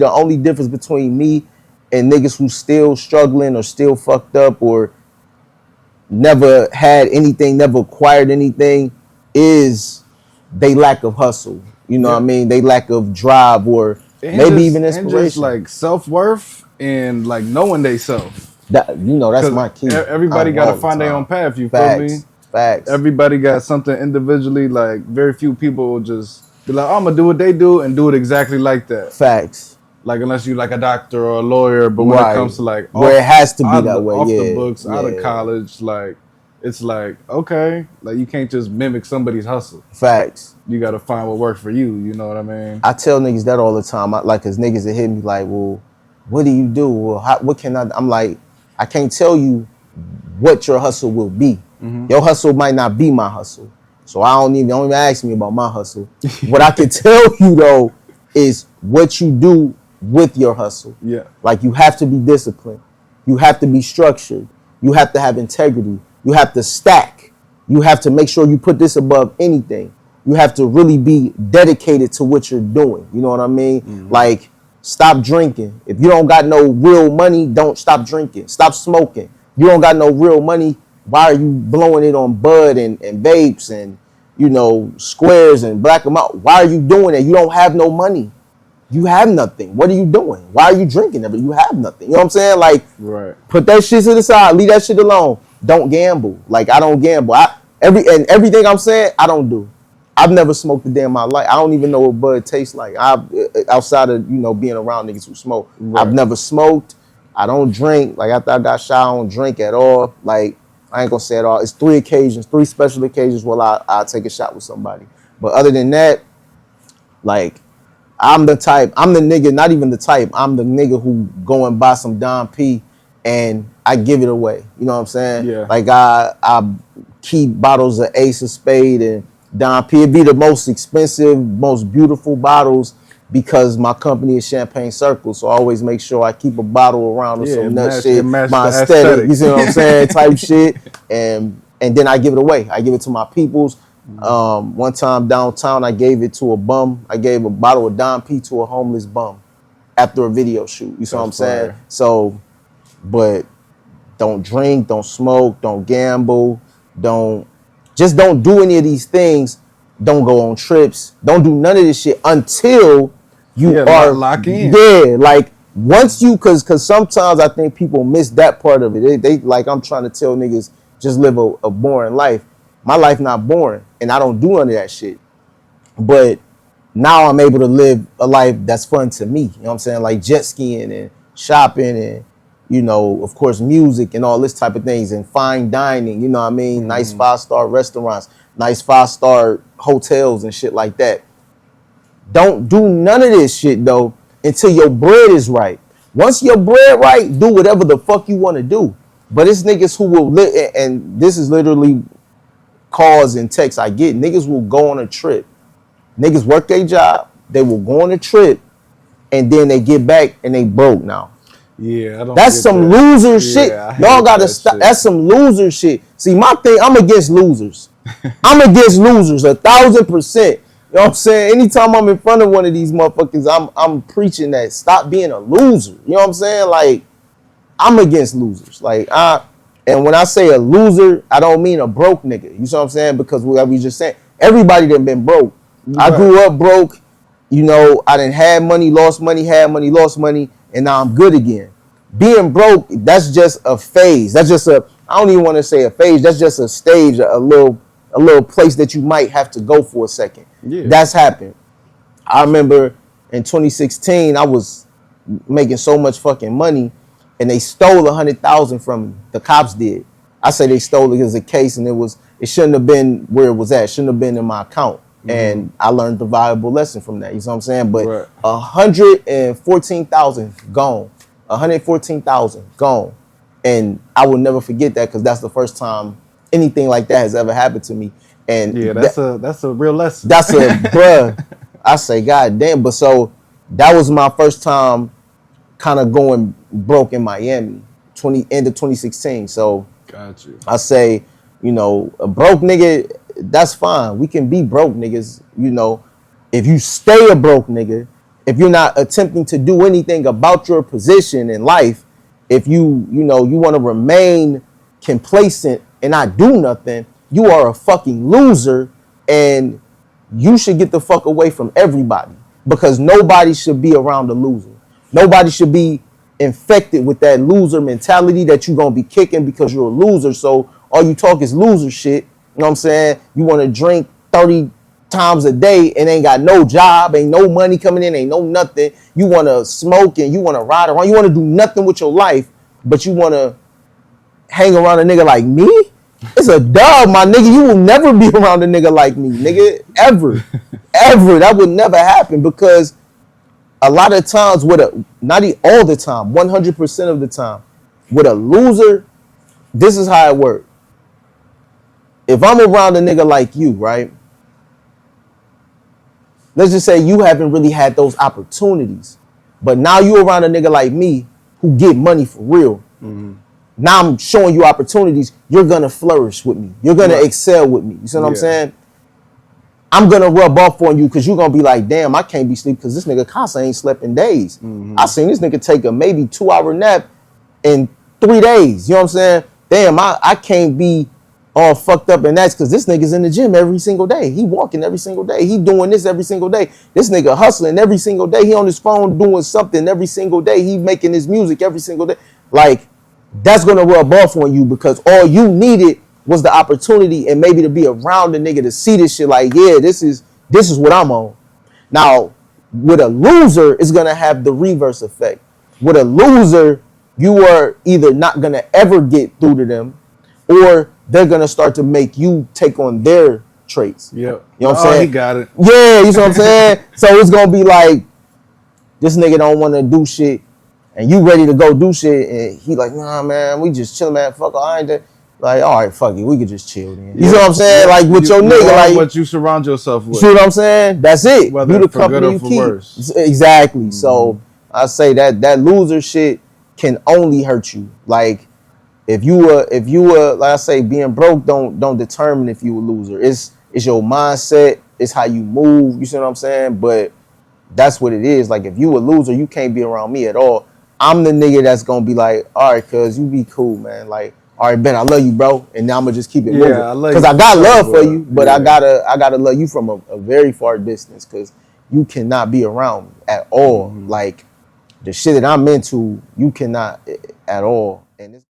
The only difference between me and niggas who still struggling or still fucked up or never had anything, never acquired anything, is they lack of hustle. You know what I mean? They lack of drive or maybe even and just inspiration. like self-worth and like knowing they self. That that's my key. Everybody got to find their own path. You feel me? Facts. Everybody got something individually. Like very few people will just be like, oh, I'm gonna do what they do and do it exactly like that. Facts. Like unless you like a doctor or a lawyer, but when it comes to like where it has to be that way, off the books, out of college, like it's like okay, like you can't just mimic somebody's hustle. Facts. You got to find what works for you. You know what I mean? I tell niggas that all the time. Cause niggas that hit me like, well, what do you do? Well, what can I? I'm like, I can't tell you what your hustle will be. Mm-hmm. Your hustle might not be my hustle. So don't even ask me about my hustle. What I can tell you though is what you do with your hustle. Yeah. Like you have to be disciplined. You have to be structured. You have to have integrity. You have to stack. You have to make sure you put this above anything. You have to really be dedicated to what you're doing. You know what I mean? Mm-hmm. Like, stop drinking. If you don't got no real money, don't stop drinking. Stop smoking. You don't got no real money, why are you blowing it on bud and vapes and, squares and black them out? Why are you doing that? You don't have no money. You have nothing. What are you doing? Why are you drinking? You have nothing. You know what I'm saying? Like, right. Put that shit to the side. Leave that shit alone. Don't gamble. Like, I don't gamble. Everything I'm saying, I don't do. I've never smoked a day in my life. I don't even know what bud tastes like. Outside of being around niggas who smoke, right. I've never smoked. I don't drink. Like after I got shot, I don't drink at all. Like I ain't gonna say it all. It's 3 special occasions where I take a shot with somebody. But other than that, like I'm the nigga. Not even the type. I'm the nigga who go and buy some Don P and I give it away. You know what I'm saying? Yeah. Like I keep bottles of Ace of Spade and Don P. It'd be the most expensive, most beautiful bottles because my company is Champagne Circle. So I always make sure I keep a bottle around or some nut shit. My aesthetic. You see what I'm saying? Type shit. And then I give it away. I give it to my peoples. One time downtown, I gave it to a bum. I gave a bottle of Don P to a homeless bum after a video shoot. You see what I'm saying? So, but don't drink, don't smoke, don't gamble, don't do any of these things. Don't go on trips. Don't do none of this shit until you are locked in. Yeah, like once you, cause sometimes I think people miss that part of it. They like I'm trying to tell niggas just live a boring life. My life not boring, and I don't do none of that shit. But now I'm able to live a life that's fun to me. You know what I'm saying? Like jet skiing and shopping and of course, music and all this type of things and fine dining, you know what I mean? Mm-hmm. Nice 5-star restaurants, nice 5-star hotels and shit like that. Don't do none of this shit, though, until your bread is right. Once your bread right, do whatever the fuck you want to do. But it's niggas who will live, and this is literally calls and texts I get. Niggas will go on a trip. Niggas work their job, they will go on a trip, and then they get back and they broke now. Yeah, I don't. That's some loser shit. Y'all gotta stop. That's some loser shit. See, my thing, I'm against losers. I'm against losers 1,000%. You know what I'm saying? Anytime I'm in front of one of these motherfuckers, I'm preaching that stop being a loser. You know what I'm saying? Like, I'm against losers. Like, and when I say a loser, I don't mean a broke nigga. You see what I'm saying? Because we just saying everybody done been broke. Right. I grew up broke. I done had money, lost money, lost money. And now I'm good again. Being broke, that's just a phase. That's just I don't even want to say a phase. That's just a stage, a little place that you might have to go for a second. Yeah. That's happened. I remember in 2016, I was making so much fucking money and they stole 100,000 from me. The cops did. I say they stole it as a case and it shouldn't have been where it was at. It shouldn't have been in my account. Mm-hmm. And I learned the valuable lesson from that. You know what I'm saying? But right. 114,000 gone. 114,000 gone. And I will never forget that because that's the first time anything like that has ever happened to me. And yeah, that's a real lesson. That's bruh. I say, God damn. But so that was my first time kind of going broke in Miami, end of 2016. So got you. I say, a broke nigga, that's fine. We can be broke niggas, if you stay a broke nigga if you're not attempting to do anything about your position in life, if you want to remain complacent and not do nothing, you are a fucking loser, and you should get the fuck away from everybody, because nobody should be around a loser. Nobody should be infected with that loser mentality that you're gonna be kicking because you're a loser. So all you talk is loser shit. You know what I'm saying? You want to drink 30 times a day and ain't got no job, ain't no money coming in, ain't no nothing. You want to smoke and you want to ride around. You want to do nothing with your life, but you want to hang around a nigga like me? It's a dub, my nigga. You will never be around a nigga like me, nigga. Ever. Ever. That would never happen, because a lot of times not all the time, 100% of the time, with a loser, this is how it works. If I'm around a nigga like you, right? Let's just say you haven't really had those opportunities, but now you around a nigga like me who get money for real. Mm-hmm. Now I'm showing you opportunities. You're gonna flourish with me. You're gonna excel with me. You see what I'm saying? I'm gonna rub off on you because you're gonna be like, damn, I can't be asleep because this nigga Casa ain't slept in days. Mm-hmm. I seen this nigga take a maybe 2-hour nap in 3 days. You know what I'm saying? Damn, I can't be all fucked up, and that's because this nigga's in the gym every single day. He walking every single day. He doing this every single day. This nigga hustling every single day. He on his phone doing something every single day. He making his music every single day. Like, that's gonna rub off on you, because all you needed was the opportunity and maybe to be around the nigga to see this shit. Like, yeah, this is what I'm on. Now, with a loser, it's gonna have the reverse effect. With a loser, you are either not gonna ever get through to them, or they're gonna start to make you take on their traits. Yeah. You know what I'm saying? He got it. Yeah, you know what I'm saying? So it's gonna be like, this nigga don't wanna do shit, and you ready to go do shit, and he like, nah, man, we just chilling, man. Fuck, I ain't that. Like, all right, fuck it, we could just chill then. You know what I'm saying? Like, with your nigga, like, what you surround yourself with. You see what I'm saying? That's it. Whether you the for company good or you for keep. worse. Exactly. Mm-hmm. So I say that loser shit can only hurt you. Like, if you were, like I say, being broke don't determine if you a loser. It's your mindset. It's how you move. You see what I'm saying? But that's what it is. Like, if you a loser, you can't be around me at all. I'm the nigga that's gonna be like, all right, cuz you be cool, man. Like, all right, Ben, I love you, bro. And now I'm gonna just keep it moving. Because I got love for you, but I gotta love you from a very far distance, because you cannot be around me at all. Mm-hmm. Like, the shit that I'm into, you cannot at all. And it's